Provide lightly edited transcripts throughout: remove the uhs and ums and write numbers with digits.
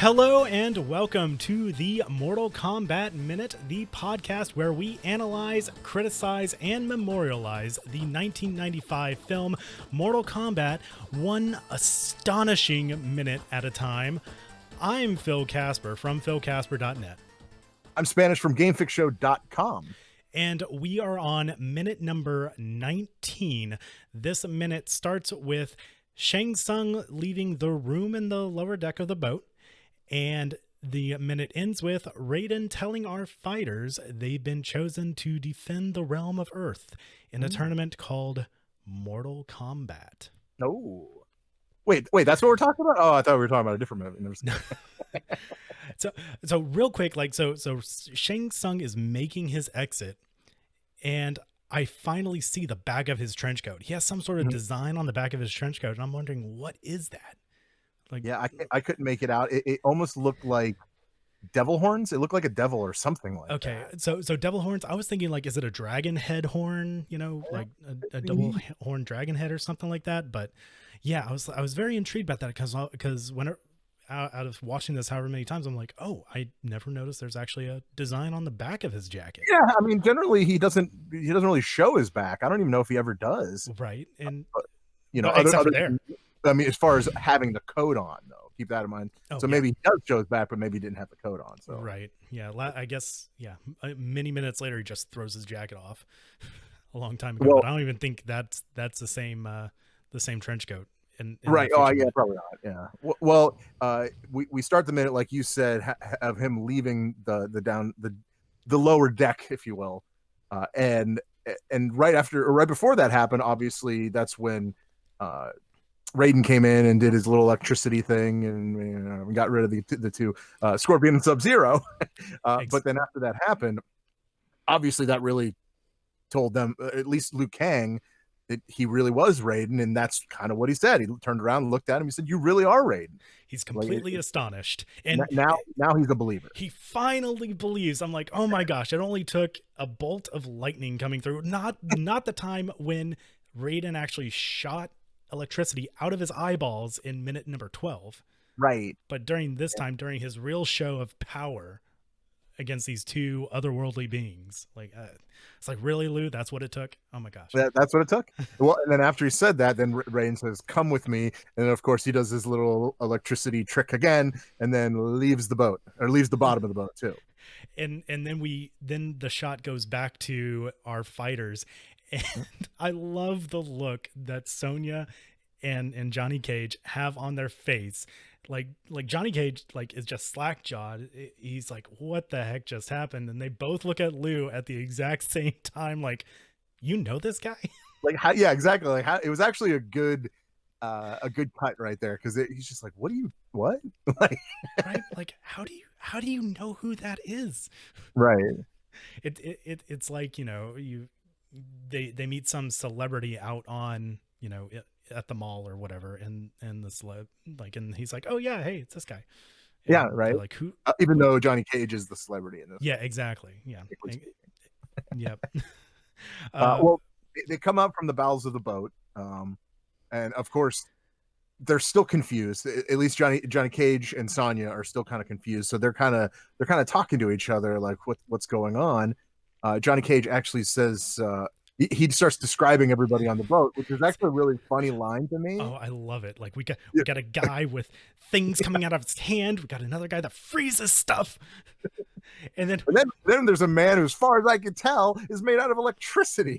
Hello and welcome to the Mortal Kombat Minute, the podcast where we analyze, criticize, and memorialize the 1995 film Mortal Kombat, one astonishing minute at a time. I'm Phil Casper from philcasper.net. I'm Spanish from GameFixShow.com. And we are on minute number 19. This minute starts with Shang Tsung leaving the room in the lower deck of the boat. And the minute ends with Rayden telling our fighters they've been chosen to defend the realm of Earth in a tournament called Mortal Kombat. Oh, wait, that's what we're talking about? Oh, I thought we were talking about a different movie. So real quick, so Shang Tsung is making his exit, and I finally see the back of his trench coat. He has some sort of design on the back of his trench coat, and I'm wondering, what is that? Like, yeah, I couldn't make it out. It almost looked like devil horns. It looked like a devil or something like that. Okay, so devil horns. I was thinking, like, is it a dragon head horn? You know, like a double horn dragon head or something like that. But yeah, I was very intrigued about that because when out of watching this however many times, I'm like, oh, I never noticed there's actually a design on the back of his jacket. Yeah, I mean, generally he doesn't really show his back. I don't even know if he ever does. Right, and you know, except for there. I mean, as far as having the coat on, though, keep that in mind. Oh, so maybe he does show his back, but maybe he didn't have the coat on. So right, yeah, I guess, yeah. Many minutes later, he just throws his jacket off. A long time ago, well, but I don't even think that's the same trench coat. In right? Oh, yeah, probably not. Yeah. Well, we start the minute, like you said, of him leaving the lower deck, if you will, and right before that happened, obviously that's when Rayden came in and did his little electricity thing, and we got rid of the two Scorpion and Sub-Zero. But then after that happened, obviously that really told them, at least Liu Kang, that he really was Rayden, and that's kind of what he said. He turned around and looked at him. He said, "You really are Rayden." He's completely astonished, and now he's a believer. He finally believes. I'm like, oh my gosh! It only took a bolt of lightning coming through. Not the time when Rayden actually shot electricity out of his eyeballs in minute number 12. Right. But during this time, during his real show of power against these two otherworldly beings, like it's like, really, Lou? That's what it took? Oh my gosh. That's what it took. Well, and then after he said that, then Rayden says, "Come with me," and then of course he does his little electricity trick again, and then leaves the boat, or leaves the bottom of the boat too. And then the shot goes back to our fighters, and I love the look that Sonya and Johnny Cage have on their face. Like Johnny Cage, like, is just slack jawed. He's like, what the heck just happened? And they both look at Lou at the exact same time, like, you know this guy? Like, how? Yeah, exactly. Like, how, it was actually a good cut right there, because he's just like, what? Like, right? Like, how do you know who that is? Right. It's like, you know, they meet some celebrity out on, you know, at the mall or whatever, and the celeb, like, and he's like, oh yeah, hey, it's this guy. And yeah, right. like, who? Even though Johnny Cage is the celebrity in this. Yeah, exactly. Yeah. Yep. Well, they come up from the bowels of the boat, and of course they're still confused. At least Johnny Cage and Sonya are still kind of confused. So they're kind of talking to each other, like, what's going on. Johnny Cage actually says, he starts describing everybody on the boat, which is actually a really funny line to me. Oh, I love it. Like, we got a guy with things coming out of his hand. We got another guy that freezes stuff. And then there's a man who, as far as I can tell, is made out of electricity,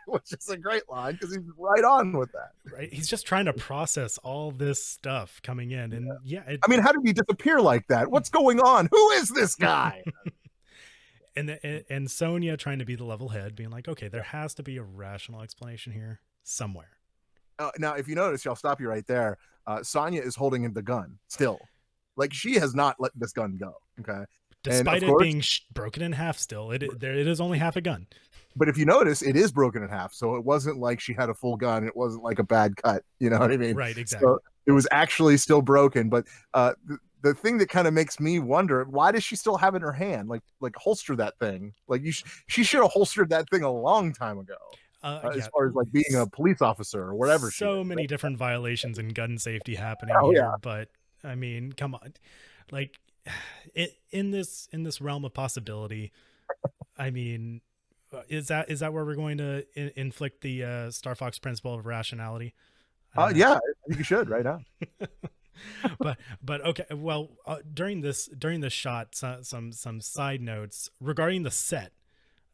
which is a great line because he's right on with that. Right. He's just trying to process all this stuff coming in. And I mean, how did he disappear like that? What's going on? Who is this guy? And Sonya trying to be the level head, being like, okay, there has to be a rational explanation here somewhere. Now, if you notice, I'll stop you right there. Sonya is holding the gun still. Like, she has not let this gun go. Okay. Despite it being broken in half still, it is only half a gun. But if you notice, it is broken in half. So it wasn't like she had a full gun. It wasn't like a bad cut. You know what I mean? Right, exactly. So it was actually still broken. But the thing that kind of makes me wonder, why does she still have it in her hand? Like holster that thing. Like, she should have holstered that thing a long time ago. As far as like being a police officer or whatever. So many different violations in gun safety happening here. But I mean, come on. like in this realm of possibility, I mean, is that where we're going to inflict the Star Fox principle of rationality? Yeah, I think you should right now. but okay, well, during this shot, some side notes regarding the set.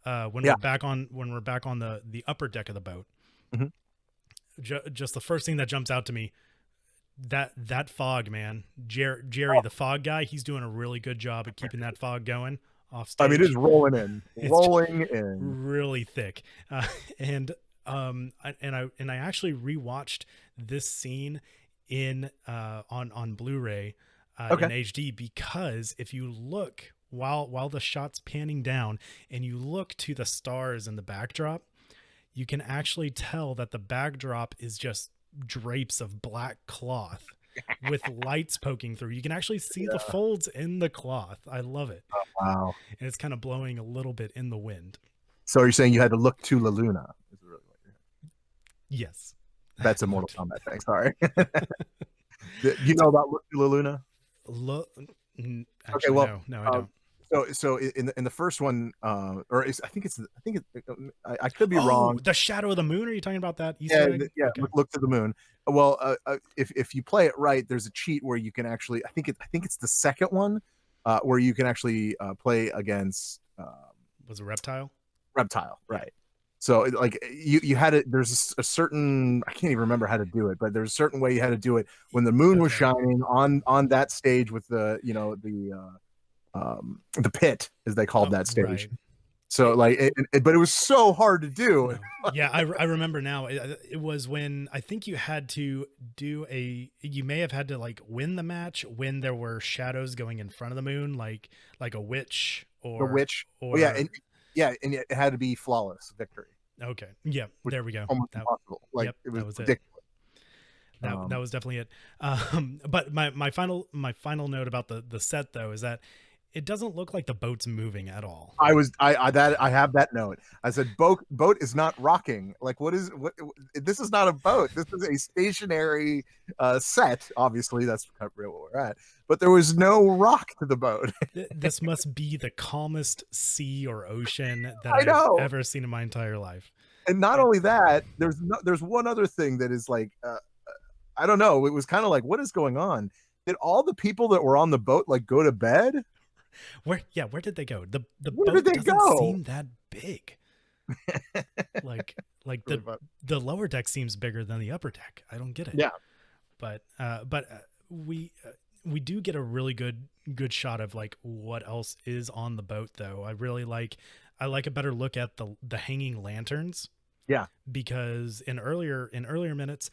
When we're back on the upper deck of the boat, Mhm. Just the first thing that jumps out to me, that fog, man. Jerry, the fog guy, he's doing a really good job at keeping that fog going off stage. I mean, it's rolling in, really thick. And I actually rewatched this scene in on Blu-ray in HD, because if you look while the shot's panning down and you look to the stars in the backdrop, you can actually tell that the backdrop is just drapes of black cloth with lights poking through. You can actually see the folds in the cloth. I love it. Oh, wow. And it's kind of blowing a little bit in the wind. So you're saying you had to look to La Luna? Is really what you're saying. Yes. That's a Mortal Kombat thing. Sorry. You know about Look to La Luna? Actually, well, no, I don't. So in the first one, I could be wrong. The Shadow of the Moon. Are you talking about that? Yeah, okay. Look to the Moon. Well, if you play it right, there's a cheat where you can actually. I think it's the second one, where you can actually play against. Was it Reptile? Reptile, right? So like you had it. There's a certain, I can't even remember how to do it, but there's a certain way you had to do it when the moon was shining on that stage with the the pit, as they called that stage. Right. So like, but it was so hard to do. No. Yeah, I remember now. It was when I think you had to do you may have had to like win the match when there were shadows going in front of the moon, like a witch or the witch. Or and it had to be flawless victory. Okay. Yeah. There we go. Almost impossible. Like, yep, it was ridiculous. That was definitely it. But my final note about the set though is that it doesn't look like the boat's moving at all. I have that note. I said boat is not rocking. Like what this is not a boat. This is a stationary set. Obviously that's kind of real where we're at. But there was no rock to the boat. This must be the calmest sea or ocean that I've ever seen in my entire life. And not only that, there's one other thing that is like I don't know. It was kind of like, what is going on? Did all the people that were on the boat like go to bed? Where did they go? The boat doesn't seem that big. like the lower deck seems bigger than the upper deck. I don't get it. Yeah. But we do get a really good shot of like what else is on the boat though. I like a better look at the hanging lanterns. Yeah. Because in earlier minutes,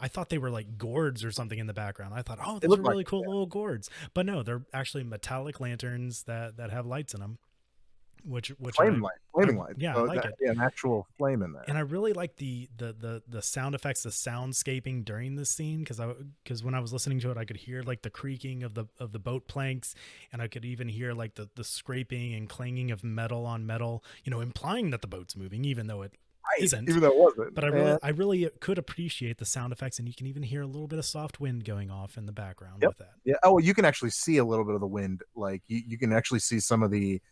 I thought they were like gourds or something in the background. I thought, oh, those are really cool little gourds. But no, they're actually metallic lanterns that have lights in them. Which flaming light. Yeah, so I like it. Yeah, an actual flame in there. And I really like the sound effects, the soundscaping during this scene, because when I was listening to it, I could hear like the creaking of the boat planks, and I could even hear like the scraping and clanging of metal on metal, implying that the boat's moving, even though it isn't. Even though it wasn't. But I really could appreciate the sound effects, and you can even hear a little bit of soft wind going off in the background with that. Yeah. Oh, well, you can actually see a little bit of the wind. Like you can actually see some of the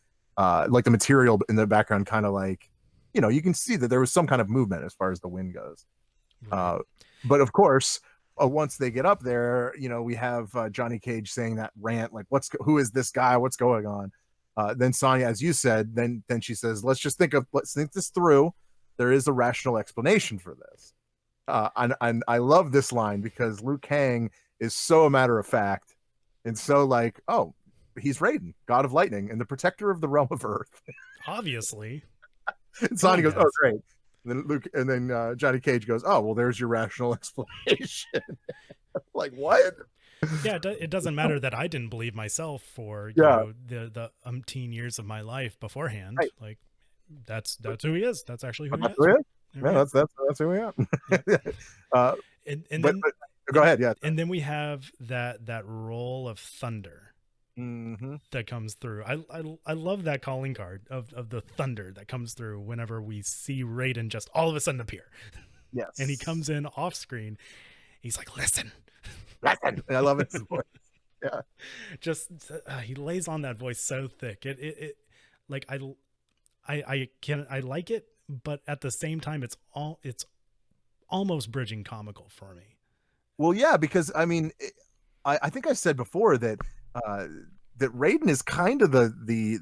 like the material in the background, kind of like, you can see that there was some kind of movement as far as the wind goes. Right. But of course, once they get up there, we have Johnny Cage saying that rant, like, who is this guy? What's going on? Then Sonya, as you said, then she says, let's think this through. There is a rational explanation for this. And I love this line because Liu Kang is so a matter of fact and so like, oh, he's Rayden, god of lightning and the protector of the realm of Earth. Obviously. And Sonny goes, oh, great. And then Johnny Cage goes, oh, well, there's your rational explanation. Like, what? Yeah, it doesn't matter that I didn't believe myself for the umpteen years of my life beforehand. Right. Like, that's who he is. That's actually who he is. Yeah, that's who we are. And but go ahead. Yeah. And then we have that roll of thunder. Mm-hmm. That comes through. I love that calling card of the thunder that comes through whenever we see Rayden just all of a sudden appear. Yes. And he comes in off screen. He's like, listen. And I love his voice. Yeah. Just he lays on that voice so thick. It like I like it, but at the same time, it's almost bridging comical for me. Well, yeah, because I mean, I think I said before that uh, that Rayden is kind of the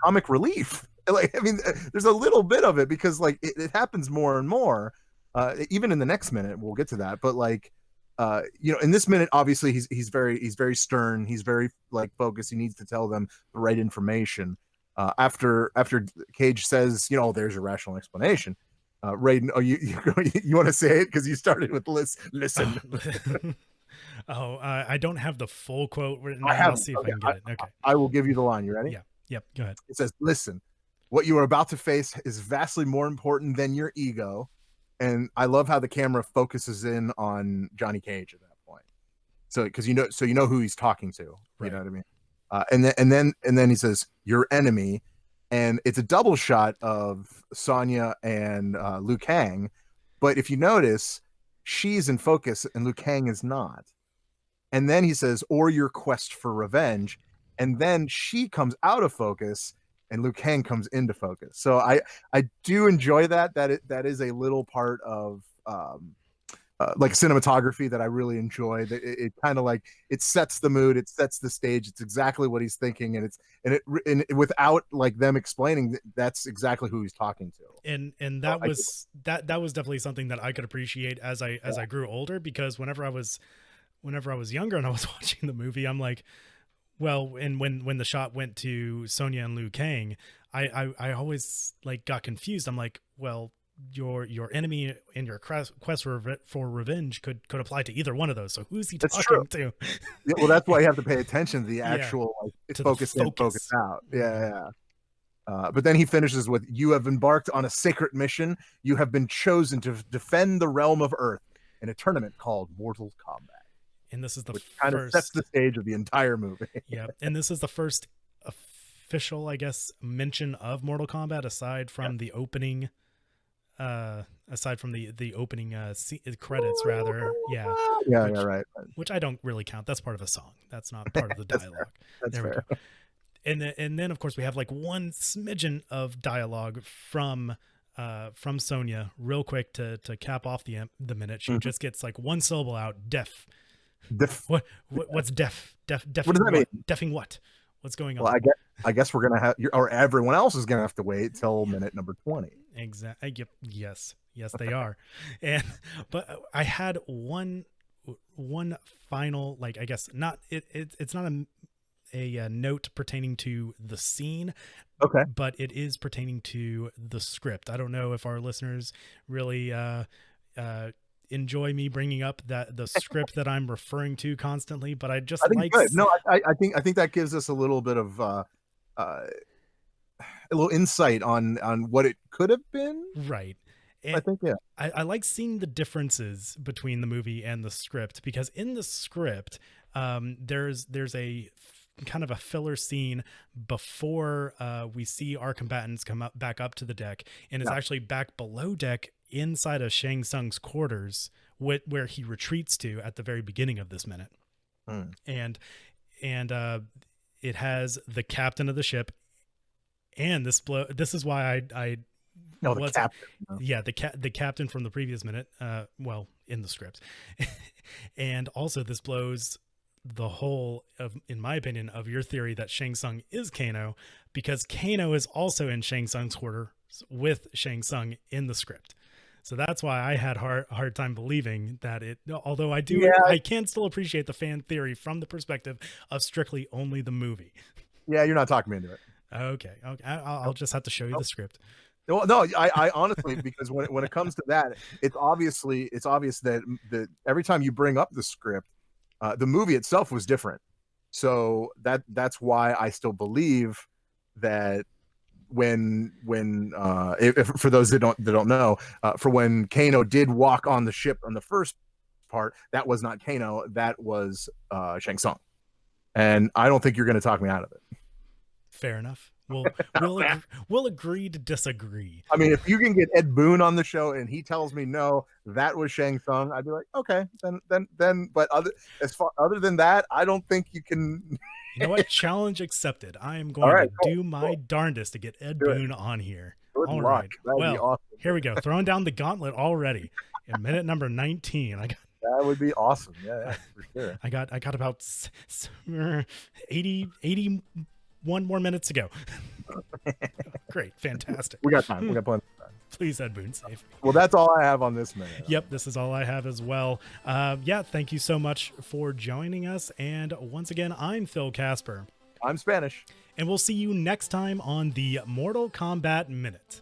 comic relief. Like, I mean, there's a little bit of it because like it happens more and more. Even in the next minute, we'll get to that. But like, you know, in this minute, obviously he's very stern. He's very like focused. He needs to tell them the right information. After Cage says, you know, there's a rational explanation. Rayden, oh, you want to say it because you started with listen. I don't have the full quote written I down. have. I'll see if Okay, I can get it. Okay. I will give you the line. You ready? Yeah. Yep. Go ahead. It says, listen, what you are about to face is vastly more important than your ego. And I love how the camera focuses in on Johnny Cage at that point. So because you know who he's talking to. Right. You know what I mean? And then he says, your enemy. And it's a double shot of Sonya and Liu Kang. But if you notice, she's in focus and Liu Kang is not. And then he says, or your quest for revenge. And then she comes out of focus and Liu Kang comes into focus. So I do enjoy that. That is a little part of like cinematography that I really enjoy. That it kind of like it sets the mood, it sets the stage. It's exactly what he's thinking, and without like them explaining, that's exactly who he's talking to. And that was definitely something that I could appreciate as I grew older, because whenever I was younger and I was watching the movie, I'm like, well, and when the shot went to Sonya and Liu Kang, I always like got confused. I'm like, well, your enemy and your quest for revenge could apply to either one of those. So who's he talking to? Yeah, well, that's why you have to pay attention to the actual like, to focus in, focus out. Yeah. But then he finishes with, you have embarked on a sacred mission. You have been chosen to defend the realm of Earth in a tournament called Mortal Kombat. And this is the which kind of sets the stage of the entire movie. Yeah, and this is the first official, I guess, mention of Mortal Kombat aside from the opening. Aside from the opening credits, rather. Yeah, right. Which I don't really count. That's part of a song. That's not part of the dialogue. That's fair. We go. And then of course we have like one smidgen of dialogue from Sonya real quick to cap off the minute. She just gets like one syllable out. Deaf. What's deaf? Deaf. What does that mean? Deafing what? What's going on? Well, I guess we're gonna have, or everyone else is gonna have to wait till minute number 20. Exactly. Yes, they are. But I had one final, like, I guess not. It's not a note pertaining to the scene. Okay. But it is pertaining to the script. I don't know if our listeners really enjoy me bringing up the script that I'm referring to constantly, but I think good. No, I think that gives us a little bit of a little insight on what it could have been. Right. And I think, yeah. I like seeing the differences between the movie and the script, because in the script, there's a kind of a filler scene before we see our combatants come back up to the deck, and it's actually back below deck inside of Shang Tsung's quarters, where he retreats to at the very beginning of this minute. And it has the captain of the ship, and this is why I no, the captain. Yeah, the captain from the previous minute, well, in the script. And also this blows the whole of, in my opinion, of your theory that Shang Tsung is Kano, because Kano is also in Shang Tsung's quarter with Shang Tsung in the script. So that's why I had hard time believing that it, although I can still appreciate the fan theory from the perspective of strictly only the movie. Yeah, you're not talking me into it. Okay. I'll just have to show you the script. Well, no, I honestly, because when it comes to that, it's obvious that every time you bring up the script, the movie itself was different. So that's why I still believe that when if for those that don't know, for when Kano did walk on the ship on the first part, that was not Kano, that was Shang Tsung. And I don't think you're going to talk me out of it. Fair enough. we'll agree to disagree. I mean, if you can get Ed Boon on the show and he tells me no, that was Shang Tsung, I'd be like, okay, then. But other than that, I don't think you can. You know what? Challenge accepted. I am going to do my darndest to get Ed Boon on here. Good All luck. right. That'd be awesome. Here we go. Throwing down the gauntlet already in minute number 19. That would be awesome. Yeah, for sure. I got about 81 more minutes to go. Great. Fantastic. We got time. We got plenty of time. Please, Ed Boon, save me. Well, that's all I have on this minute. Yep, this is all I have as well. Yeah, thank you so much for joining us. And once again, I'm Phil Casper. I'm Spanish. And we'll see you next time on the Mortal Kombat Minute.